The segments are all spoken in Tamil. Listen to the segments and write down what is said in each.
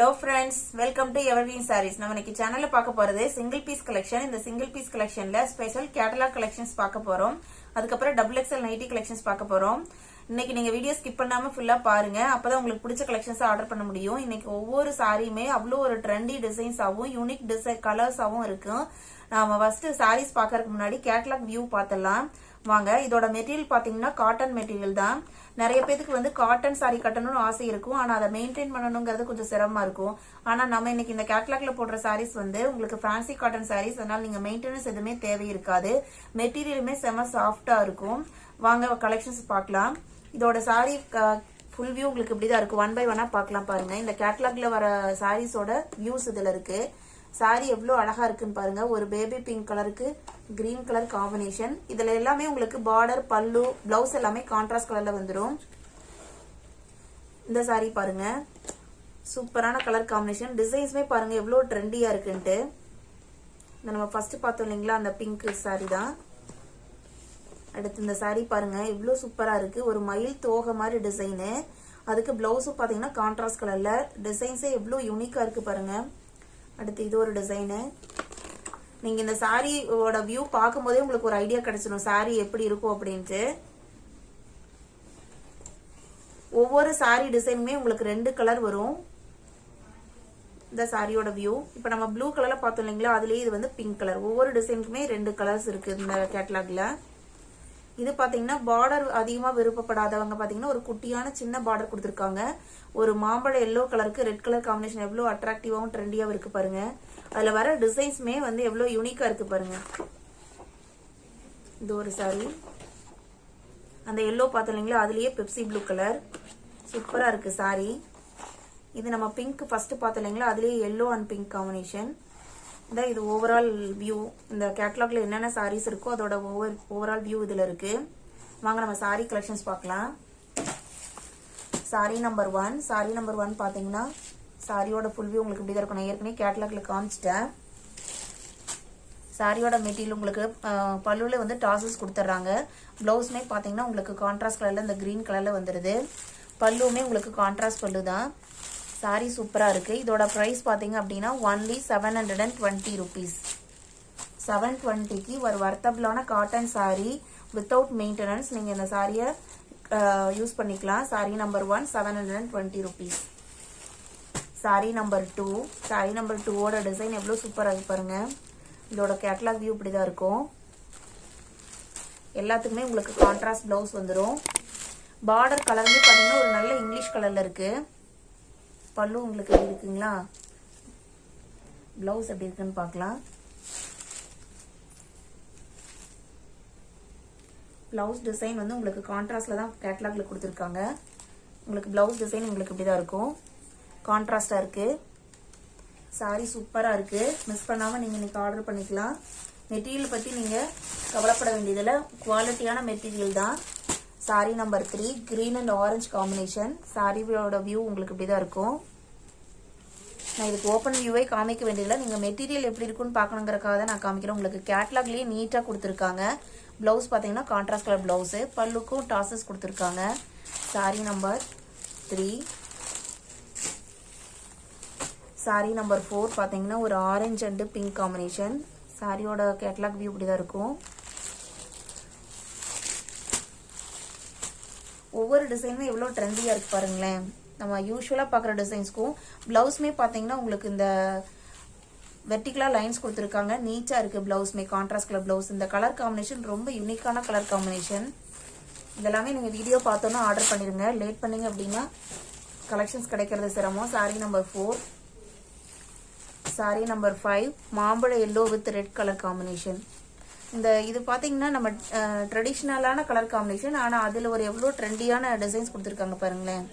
Hello friends, welcome to Evergreen Sarees. நம்ம இன்னைக்கு சேனல்ல பார்க்க போறது சிங்கிள் பீஸ் கலெக்ஷன். இந்த சிங்கிள் பீஸ் கலெக்ஷன்ல ஸ்பெஷல் கேட்டலாக் கலெக்ஷன்ஸ் பார்க்க போறோம். அதுக்கப்புறம் டபுள் எக்ஸ்எல் நைட்டி கலெக்ஷன்ஸ் பார்க்க போறோம். இன்னைக்கு நீங்க வீடியோ ஸ்கிப் பண்ணாம ஃபுல்லா பாருங்க. அப்பதான் உங்களுக்கு பிடிச்ச கலெக்ஷன்ஸ் ஆர்டர் பண்ண முடியும். இன்னைக்கு ஒவ்வொரு சாரியுமே அவ்வளோ ஒரு ட்ரெண்டி டிசைன்ஸாவும் யூனிக் டிசைன் கலர்ஸாவும் இருக்கும். நாம ஃபர்ஸ்ட் சாரீஸ் பாக்கறதுக்கு முன்னாடி கேட்டலாக் வியூ பார்த்தலாம் வாங்க. இதோட மெட்டீரியல் பாத்தீங்கன்னா காட்டன் மெட்டீரியல் தான். நிறைய பேருக்கு வந்து காட்டன் சாரி கட்டணும்னு ஆசை இருக்கும். ஆனா அதை மெயின்டைன் பண்ணணுங்கிறது கொஞ்சம் சிரமமா இருக்கும். ஆனா நம்ம இன்னைக்கு இந்த கேட்டலாக்ல போடுற சாரீஸ் வந்து உங்களுக்கு ஃபேன்சி காட்டன் சாரீஸ், அதனால நீங்க மெயின்டெனன்ஸ் எதுவுமே தேவை இருக்காது. மெட்டீரியலுமே செம சாஃப்டா இருக்கும். வாங்க கலெக்ஷன்ஸ் பார்க்கலாம். இதோட சாரி ஃபுல் வியூ உங்களுக்கு இப்படிதான் இருக்கு. 1 by 1 பார்க்கலாம் பாருங்க. இந்த கேட்டலாக்ல வர சாரீஸோட வியூஸ் இதுல இருக்கு. சாரி எவ்வளவு அழகா இருக்குன்னு பாருங்க. ஒரு பேபி பிங்க் கலருக்கு கிரீன் கலர் காம்பினேஷன். இதுல எல்லாமே உங்களுக்கு பார்டர், பல்லு, பிளவுஸ் எல்லாமே கான்ட்ராஸ்ட் கலர்ல வந்துடும். இந்த சாரி பாருங்க, சூப்பரான கலர் காம்பினேஷன். டிசைன்ஸ்மே பாருங்க எவ்வளவு ட்ரெண்டியா இருக்குன்ட்டு. நம்ம ஃபர்ஸ்ட் பார்த்தோம் இல்லைங்களா, அந்த பிங்க் சாரி தான். அடுத்து இந்த சாரி பாருங்க இவ்வளவு சூப்பரா இருக்கு. ஒரு மயில் தோகை மாதிரி டிசைனு. அதுக்கு பிளவுஸும் பாத்தீங்கன்னா கான்ட்ராஸ்ட் கலர்ல. டிசைன்ஸே எவ்வளவு யூனிக்கா இருக்கு பாருங்க. அடுத்து இது ஒரு டிசைனு. நீங்க இந்த சாரியோட வியூ பார்க்கும் போதே உங்களுக்கு ஒரு ஐடியா கிடைச்சிடும் சாரி எப்படி இருக்கும் அப்படின்ட்டு. ஒவ்வொரு சாரி டிசைனுமே உங்களுக்கு 2 கலர் வரும். இந்த சாரியோட வியூ இப்ப நம்ம ப்ளூ கலர்ல பார்த்தோம் இல்லைங்களா, அதுலயே இது வந்து பிங்க் கலர். ஒவ்வொரு டிசைனுக்குமே 2 கலர்ஸ் இருக்கு இந்த கேட்டலாக்ல. இது பாத்தீங்கன்னா பார்டர் அதிகமா விருப்பப்படாதவங்க பாத்தீங்கன்னா ஒரு குட்டியான சின்ன பார்டர் கொடுத்திருக்காங்க. ஒரு மாம்பழ எல்லோ கலருக்கு ரெட் கலர் காம்பினேஷன் எவ்வளவு அட்ராக்டிவாவும் ட்ரெண்டியாவும் இருக்கு பாருங்க. அதுல வர டிசைன்ஸ்மே வந்து எவ்வளவு யூனிக்கா இருக்கு பாருங்க. இது ஒரு சாரி. அந்த எல்லோ பார்த்தோம் இல்லைங்களா, அதுலயே பெப்சி ப்ளூ கலர் சூப்பரா இருக்கு சாரி. இது நம்ம பிங்க் ஃபர்ஸ்ட் பார்த்தோம் இல்லைங்களா, அதுலயே எல்லோ அண்ட் பிங்க் காம்பினேஷன். இது ஓவரால் வியூ. இந்த கேட்டலாக்ல என்னென்ன சாரீஸ் இருக்கோ அதோட ஓவரால் வியூ இதுல இருக்கு. வாங்க நம்ம சாரி கலெக்ஷன்ஸ் பார்க்கலாம். Sorry number 1. சாரி நம்பர் 1 பாத்தீங்கன்னா சாரியோட ஃபுல் வியூ உங்களுக்கு இப்படி தான் இருக்கும். நான் ஏற்கனவே கேட்டலாக்ல காமிச்சிட்டேன். சாரியோட மெட்டீரியல் உங்களுக்கு பல்லுல வந்து டாசஸ் கொடுத்துட்றாங்க. பிளவுஸ்மே பாத்தீங்கன்னா உங்களுக்கு கான்ட்ராஸ்ட் கலர்ல இந்த கிரீன் கலர்ல வந்துருது. பல்லுமே உங்களுக்கு கான்ட்ராஸ்ட் பல்லு தான். சாரி சூப்பரா இருக்கு. இதோட பிரைஸ் பாத்தீங்க அப்படின்னா ஒன்லி 720 rupees. 720க்கு ஒரு வர்த்தபிளான காட்டன் சாரி வித்தவுட் மெயின்டெனன்ஸ் நீங்க இந்த சாரியை யூஸ் பண்ணிக்கலாம். Sari number 1 720 rupees. Sari number 2. Sari number 2ஓட டிசைன் எவ்வளவு சூப்பரா இருக்கு பாருங்க. இதோட கேட்டலாக் வியூ இப்படிதான் இருக்கும். எல்லாத்துக்குமே உங்களுக்கு கான்ட்ராஸ்ட் பிளவுஸ் வந்துடும். பார்டர் கலருமே பாத்தீங்கன்னா ஒரு நல்ல இங்கிலீஷ் கலர்ல இருக்கு. பல்லு உங்களுக்கு எப்படி இருக்குங்களா, பிளவுஸ் எப்படி இருக்குன்னு பார்க்கலாம். பிளவுஸ் டிசைன் வந்து உங்களுக்கு கான்ட்ராஸ்ட்ல தான் கேட்டலாக்ல கொடுத்துருக்காங்க. உங்களுக்கு பிளவுஸ் டிசைன் உங்களுக்கு இப்படிதான் இருக்கும். கான்ட்ராஸ்டா இருக்கு. சாரி சூப்பரா இருக்கு. மிஸ் பண்ணாம நீங்க இன்னைக்கு ஆர்டர் பண்ணிக்கலாம். மெட்டீரியல் பத்தி நீங்க கவலைப்பட வேண்டியதுல, குவாலிட்டியான மெட்டீரியல் தான். Sorry number 3 green and orange combination. சாரியோட வியூ உங்களுக்கு இப்படிதான் இருக்கும். நான் இதுக்கு ஓப்பன் வியூவை காமிக்க வேண்டியதில்லை. நீங்க மெட்டீரியல் எப்படி இருக்குன்னு பார்க்கணுங்கிறக்காக தான் நான் காமிக்கிறேன். உங்களுக்கு கேட்டலாக்லயே நீட்டா கொடுத்துருக்காங்க. பிளவுஸ் பாத்தீங்கன்னா கான்ட்ராஸ்ட் கலர் பிளவுஸ். பல்லுக்கும் டாசஸ் கொடுத்துருக்காங்க. Sorry number 3. சாரி நம்பர் 4 பாத்தீங்கன்னா ஒரு ஆரஞ்சு அண்ட் பிங்க் காம்பினேஷன். சாரியோட கேட்டலாக் வியூ இப்படிதான் இருக்கும். ஒவ்வொரு டிசைனுமே எவ்வளவு ட்ரெண்டியா இருக்கு பாருங்களேன். நம்ம யூஸ்வலா பாக்குற டிசைன்ஸ்க்கும் பிளவுஸ்மே பாத்தீங்கன்னா உங்களுக்கு இந்த வெர்டிகலா லைன்ஸ் கொடுத்துருக்காங்க. நீட்டா இருக்கு. பிளவுஸ்மே கான்ட்ராஸ்ட் கலர் பிளவுஸ். இந்த கலர் காம்பினேஷன் ரொம்ப யூனிக்கான கலர் காம்பினேஷன். இதெல்லாமே நீங்க வீடியோ பார்த்தோன்னா ஆர்டர் பண்ணிருங்க. லேட் பண்ணீங்க அப்படின்னா கலெக்ஷன்ஸ் கிடைக்கிறது சிரமம். Sorry number 4. சாரி நம்பர் 5 மாம்பழ yellow with red colour combination. இது பாத்தீங்கன்னா நம்ம ட்ரெடிஷ்னலான கலர் காம்பினேஷன். ஆனா அதுல ஒரு எவ்வளவு ட்ரெண்டியான டிசைன்ஸ் கொடுத்துருக்காங்க பாருங்களேன்.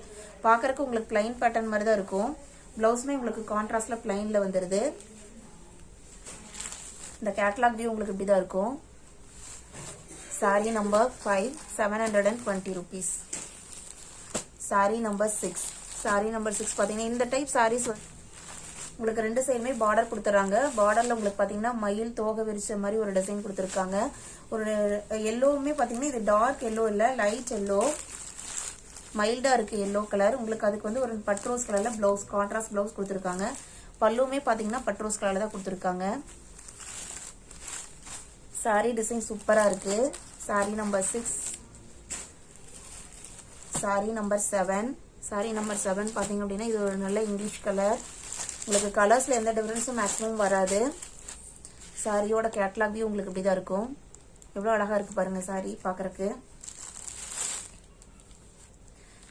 பாக்குறதுக்கு உங்களுக்கு பிளைன் பேட்டர்ன் மாதிரி தான் இருக்கும். பிளவுஸ்மே உங்களுக்கு கான்ட்ராஸ்ட்ல பிளைன்ல வந்துருது. இந்த கேட்டலாக் வியூ உங்களுக்கு இப்படிதான் இருக்கும். Sorry number 5 720 rupees. Sari number 6. Sorry number 6 பாத்தீங்கன்னா இந்த டைப் சாரீஸ் உங்களுக்கு 2 சைடுமே பார்டர் கொடுத்துறாங்க. பார்டர்ல உங்களுக்கு பாத்தீங்கன்னா மயில் தோகை விரிச்ச மாதிரி ஒரு டிசைன் கொடுத்துருக்காங்க. ஒரு எல்லோவுமே பாத்தீங்கன்னா இது டார்க் எல்லோ இல்ல, லைட் எல்லோ. மைல்டா இருக்கு எல்லோ கலர். உங்களுக்கு அதுக்கு வந்து ஒரு பட்ரோஸ் கலர்ல பிளவுஸ், கான்ட்ராஸ்ட் பிளவுஸ் கொடுத்துருக்காங்க. பல்லுமே பாத்தீங்கன்னா பட்ரோஸ் கலர்ல தான் கொடுத்துருக்காங்க. சாரி டிசைன் சூப்பரா இருக்கு. Sorry number 6, sorry number 7. Sorry number 7 பாத்தீங்க அப்படின்னா இது ஒரு நல்ல இங்கிலீஷ் கலர். உங்களுக்கு கலர்ஸ்ல எந்த டிஃபரன்ஸும் மேக்ஸிமம் வராது. சாரியோட கேட்லாக் வியூ உங்களுக்கு இப்படிதான் இருக்கும். எவ்வளவு அழகா இருக்கு பாருங்க சாரி பாக்குறதுக்கு.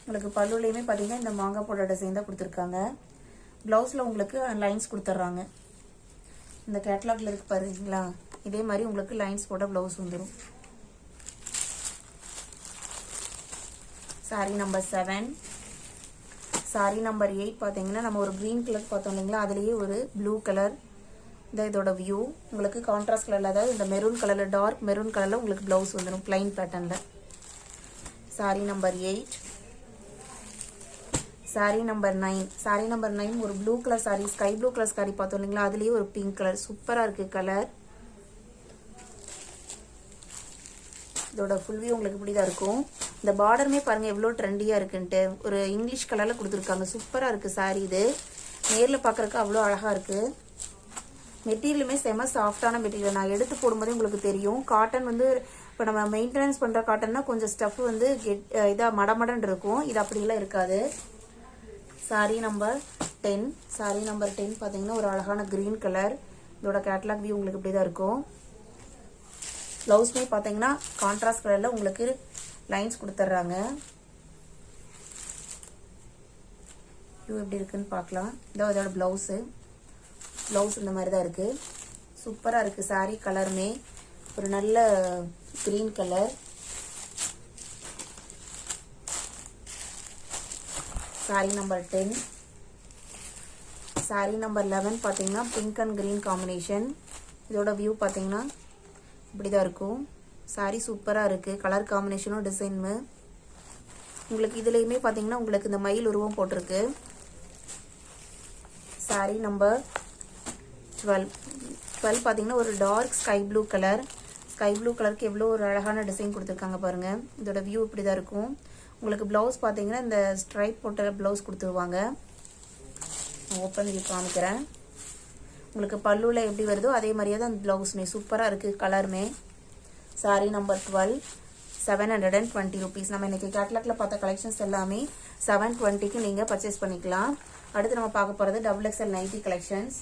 உங்களுக்கு பல்லுலயுமே பாத்தீங்கன்னா இந்த மாங்காய் போட டிசைன் தான் கொடுத்துருக்காங்க. பிளவுஸ்ல உங்களுக்கு லைன்ஸ் கொடுத்துட்றாங்க. இந்த கேட்லாக்ல இருக்கு பாருங்களா, இதே மாதிரி உங்களுக்கு லைன்ஸ் போட பிளவுஸ் வந்துடும். Sorry number 7. சாரி நம்பர் 8 பாத்தீங்கன்னா நம்ம ஒரு கிரீன் கலர் பார்த்தோம் இல்லைங்களா, அதுலயே ஒரு ப்ளூ கலர். இதோட வியூ உங்களுக்கு கான்ட்ராஸ்ட் கலர்ல, அதாவது இந்த மெரூன் கலர்ல, டார்க் மெரூன் கலர்ல உங்களுக்கு பிளவுஸ் வந்துடும் பிளைன் பேட்டர்ன்ல. Sari number 8. Sari number 9. Sari number 9 ஒரு blue colour sari, sky blue colour sari பார்த்தோம் இல்லைங்களா, அதுலயே ஒரு பிங்க் கலர். சூப்பரா இருக்கு கலர். இதோட ஃபுல் வியூ உங்களுக்கு இப்படிதான் இருக்கும். இந்த பார்டருமே பாருங்க எவ்வளவு ட்ரெண்டியா இருக்குன்ட்டு. ஒரு இங்கிலீஷ் கலர்ல கொடுத்துருக்காங்க. சூப்பரா இருக்கு சாரி. இது நேர்ல பாக்குறதுக்கு அவ்வளோ அழகா இருக்கு. மெட்டீரியலுமே செம சாஃப்டான மெட்டீரியல். நான் எடுத்து போடும்போதே உங்களுக்கு தெரியும். காட்டன் வந்து இப்போ நம்ம மெயின்டெனன்ஸ் பண்ற காட்டன்னா கொஞ்சம் ஸ்டஃப் வந்து இதா மடமடன் இருக்கும். இது அப்படிலாம் இருக்காது. Sorry number 10. சாரி நம்பர் 10 பாத்தீங்கன்னா ஒரு அழகான கிரீன் கலர். இதோட கேட்லாக் வியூ உங்களுக்கு இப்படிதான் இருக்கும். பிளவுஸ்மே பாத்தீங்கன்னா கான்ட்ராஸ்ட் கலர்ல உங்களுக்கு லைன்ஸ் கொடுத்துட்றாங்க. வியூ எப்படி இருக்குன்னு பார்க்கலாம். இதோட பிளவுஸ் இந்த மாதிரி தான் இருக்கு. சூப்பரா இருக்கு சாரி. கலருமே ஒரு நல்ல green colour. Sorry number 10. Sorry number 11 பாத்தீங்கன்னா பிங்க் அண்ட் கிரீன் காம்பினேஷன். இதோட வியூ பாத்தீங்கன்னா இப்படிதான் இருக்கும். சாரி சூப்பரா இருக்கு. கலர் காம்பினேஷனும் டிசைனும் உங்களுக்கு இதுலயுமே பாத்தீங்கன்னா உங்களுக்கு இந்த மயில் உருவம் போட்டிருக்கு. சாரி நம்பர் 12 பாத்தீங்கன்னா ஒரு dark sky blue colour. Sky blue கலருக்கு எவ்வளவு ஒரு அழகான டிசைன் கொடுத்துருக்காங்க பாருங்க. இதோட வியூ இப்படிதான் இருக்கும். உங்களுக்கு பிளவுஸ் பாத்தீங்கன்னா இந்த ஸ்ட்ரைப் போட்ட பிளவுஸ் கொடுத்துருவாங்க. ஓப்பன் வியூ காமிக்கிறேன். உங்களுக்கு பல்லுல எப்படி வருதோ அதே மாதிரியே தான் பிளவுஸ்மே சூப்பரா இருக்கு. கலருமே. Sorry number 12, 720 rupees. நம்ம இன்னைக்கு கேட்லாக்ல பார்த்த கலெக்ஷன்ஸ் எல்லாமே 720க்கு நீங்க பர்ச்சேஸ் பண்ணிக்கலாம். அடுத்து நம்ம பார்க்க போறது XXL nightie collections.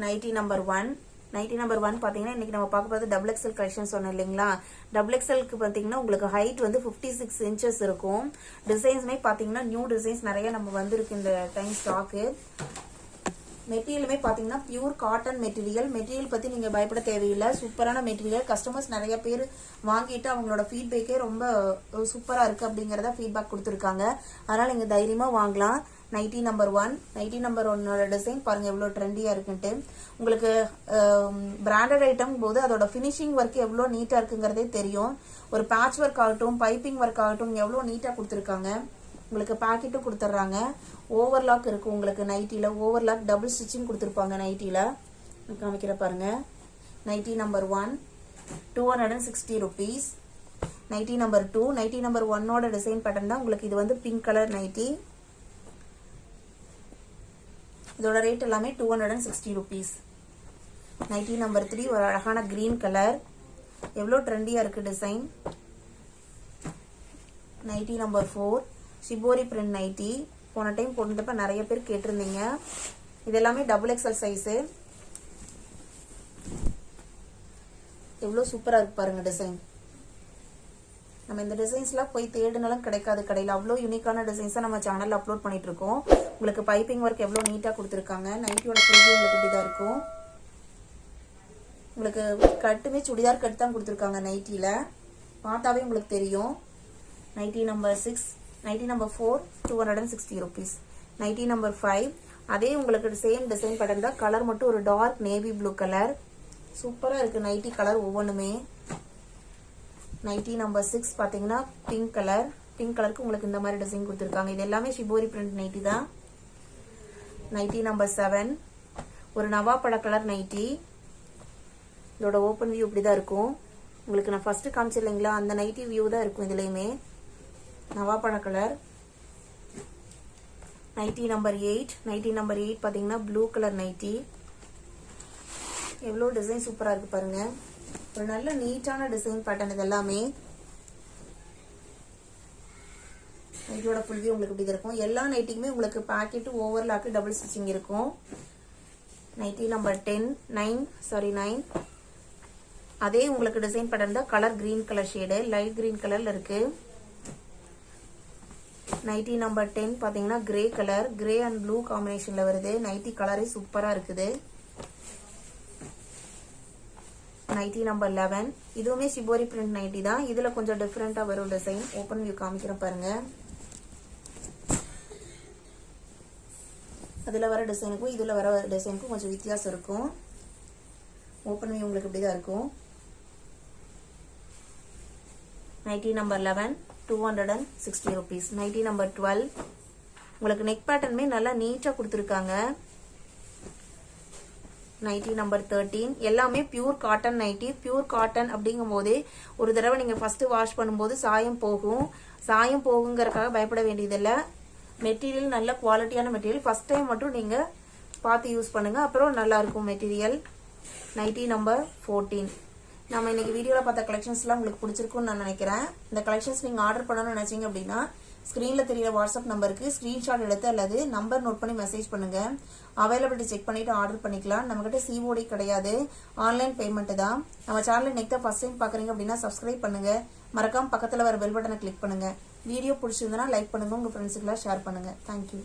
Nightie number 1. Nightie number 1 பாத்தீங்கன்னா இன்னைக்கு நம்ம பார்க்க போறது XXL கலெக்ஷன் சொன்னோம் இல்லைங்களா. XXLக்கு பாத்தீங்கன்னா உங்களுக்கு ஹைட் வந்து 56 inches இருக்கும். டிசைன்ஸ்மே பாத்தீங்கன்னா நியூ டிசைன்ஸ் நிறைய நம்ம வந்திருக்கு இந்த டைம் ஸ்டாக்கு. மெட்டீரியலுமே பாத்தீங்கன்னா பியூர் காட்டன் மெட்டீரியல். மெட்டீரியல் பத்தி நீங்க பயப்பட தேவையில்லை. சூப்பரான மெட்டீரியல். கஸ்டமர்ஸ் நிறைய பேர் வாங்கிட்டு அவங்களோட ஃபீட்பேக்கே ரொம்ப சூப்பரா இருக்கு அப்படிங்கறத ஃபீட்பேக் கொடுத்துருக்காங்க. அதனால நீங்க தைரியமா வாங்கலாம். Nightie number 1. நைட்டி நம்பர் 1ஓட டிசைன் பாருங்க எவ்வளவு ட்ரெண்டியா இருக்குன்ட்டு. உங்களுக்கு பிராண்டட் ஐட்டம் போது அதோட பினிஷிங் ஒர்க் எவ்வளவு நீட்டா இருக்குங்கிறதே தெரியும். ஒரு பேட்ச் ஒர்க் ஆகட்டும், பைப்பிங் ஒர்க் ஆகட்டும் எவ்வளவு நீட்டா கொடுத்துருக்காங்க. உங்களுக்கு பாக்கெட்டும் கொடுத்துட்றாங்க. ஓவர்லாக் இருக்கு உங்களுக்கு நைட்டில. ஓவர்லாக் டபுள் ஸ்டிச்சிங் கொடுத்துருப்பாங்க நைட்டில. காமிக்கிற பாருங்க. Nightie number 1 260 rupees. Nightie number 2. Nightie number 1ஓட டிசைன் பேட்டர்ன் தான் உங்களுக்கு. இது வந்து பிங்க் கலர் நைட்டி. இதோட ரேட் எல்லாமே 260 rupees. நைட்டி நம்பர் 3 ஒரு அழகான கிரீன் கலர். எவ்வளவு ட்ரெண்டியா இருக்கு design. Nighty number 4 shibori print nighty. போன டைம் போட்டப்ப நிறைய பேர் கேட்டிருந்தீங்க. இது எல்லாமே XXL சைஸ். எவ்வளவு சூப்பரா இருக்கு பாருங்க டிசைன். நம்ம இந்த டிசைன்ஸ்லாம் போய் தேடினாலும் கிடைக்காது கடையில். அவ்வளோ யூனிக்கான டிசைன்ஸை நம்ம சேனல்ல அப்லோட் பண்ணிட்டு இருக்கோம். உங்களுக்கு பைப்பிங் ஒர்க் எவ்வளோ நீட்டா கொடுத்துருக்காங்க. நைட்டியோட ஃபுல் உங்களுக்கு இப்படிதான் இருக்கும். உங்களுக்கு கட்டுமே சுடிதார் கட்டு தான் கொடுத்துருக்காங்க நைட்டில. பார்த்தாவே உங்களுக்கு தெரியும். Nightie number 6. Nightie number 4 260 rupees. Nightie number 5 அதே உங்களுக்கு சேம் டிசைன் பேட்டர்ன் தான். கலர் மட்டும் ஒரு டார்க் நேவி ப்ளூ கலர். சூப்பரா இருக்கு நைட்டி கலர் ஒவ்வொன்றுமே. நைட்டி நம்பர் 6 பாத்தீங்கன்னா பிங்க் கலர். பிங்க் கலருக்கு உங்களுக்கு இந்த மாதிரி டிசைன் கொடுத்துருக்காங்க. இது எல்லாமே ஷிபோரி பிரிண்ட் நைட்டி தான். நைட்டி நம்பர் 7 ஒரு நவாப்பழ கலர் நைட்டி. இதோட ஓப்பன் வியூ இப்படிதான் இருக்கும். உங்களுக்கு நான் ஃபர்ஸ்ட் காமிச்சிருந்தீங்களா அந்த நைட்டி வியூ தான் இருக்கும் இதுலயுமே. நவாப்பழ colour. Nightie number 8. Nightie number 8 பார்த்தீங்கன்னா ப்ளூ கலர் நைட்டி. எவ்வளோ டிசைன் சூப்பராக இருக்கு பாருங்க. ஒரு நல்ல நீட்டான டிசைன் பேட்டர்ன் இது எல்லாமே. நைட்டியோட ஃபுல் வியூ உங்களுக்கு இப்படி இருக்கும். எல்லா நைட்டிக்குமே உங்களுக்கு பாக்கெட் ஓவர்லாக்கு டபுள் ஸ்டிச்சிங் இருக்கும். Nightie number 9. அதே உங்களுக்கு டிசைன் பேட்டர்ன் தான். Colour green colour shade, light green கலர்ல இருக்கு. நைட்டி நம்பர் 10 பாத்தீங்கன்னா grey colour, grey and blue காம்பினேஷன்ல வருது. நைட்டி கலரே சூப்பரா இருக்குது. Nightie number 11. இதுவுமே சிபோரி பிரிண்ட் நைட்டி தான். இதுல கொஞ்சம் டிஃபரெண்டா வரும் டிசைன். ஓபன் வியூ காமிக்கிறேன் பாருங்க. அதுல வர டிசைனுக்கும் இதுல வர டிசைனுக்கும் கொஞ்சம் வித்தியாசம் இருக்கும். ஓபன் வியூ உங்களுக்கு இப்படிதான் இருக்கும். Nightie number 11 260 rupees. Nightie number 12 உங்களுக்கு நெக் பேட்டர்னுமே நல்லா நீட்டா கொடுத்துருக்காங்க. நைட்டி நம்பர் 13 எல்லாமே pure cotton nightie. Pure cotton அப்படிங்கும் போதே ஒரு தடவை நீங்க ஃபர்ஸ்ட் வாஷ் பண்ணும்போது சாயம் போகுங்கிறதுக்காக பயப்பட வேண்டியதில்லை. மெட்டீரியல் நல்ல குவாலிட்டியான மெட்டீரியல். ஃபர்ஸ்ட் டைம் மட்டும் நீங்க பார்த்து யூஸ் பண்ணுங்க, அப்புறம் நல்லா இருக்கும் மெட்டீரியல். Nightie number 14. நம்ம இன்னைக்கு வீடியோல பார்த்த கலெக்ஷன்ஸ்லாம் உங்களுக்கு பிடிச்சிருக்கும்னு நான் நினைக்கிறேன். இந்த கலெக்ஷன்ஸ் நீங்க ஆர்டர் பண்ணணும்னு நினைச்சீங்க அப்படின்னா ஸ்கிரீன்ல தெரியற வாட்ஸ்அப் நம்பருக்கு ஸ்கிரீன்ஷாட் எடுத்து அல்லது நம்பர் நோட் பண்ணி மெசேஜ் பண்ணுங்க. அவைலபிலிட்டி செக் பண்ணிட்டு ஆர்டர் பண்ணிக்கலாம். நம்ம கிட்ட COD கிடையாது, ஆன்லைன் பேமெண்ட் தான். நம்ம சேனல் இன்னைக்கு தான் ஃபர்ஸ்ட் டைம் பாக்குறீங்க அப்படின்னா சப்ஸ்கிரைப் பண்ணுங்க. மறக்காம பக்கத்துல வர பெல் பட்டனை கிளிக் பண்ணுங்க. வீடியோ பிடிச்சிருந்தனா லைக் பண்ணுங்க, உங்க ஃப்ரெண்ட்ஸுக்குலாம் ஷேர் பண்ணுங்க. தேங்க்யூ.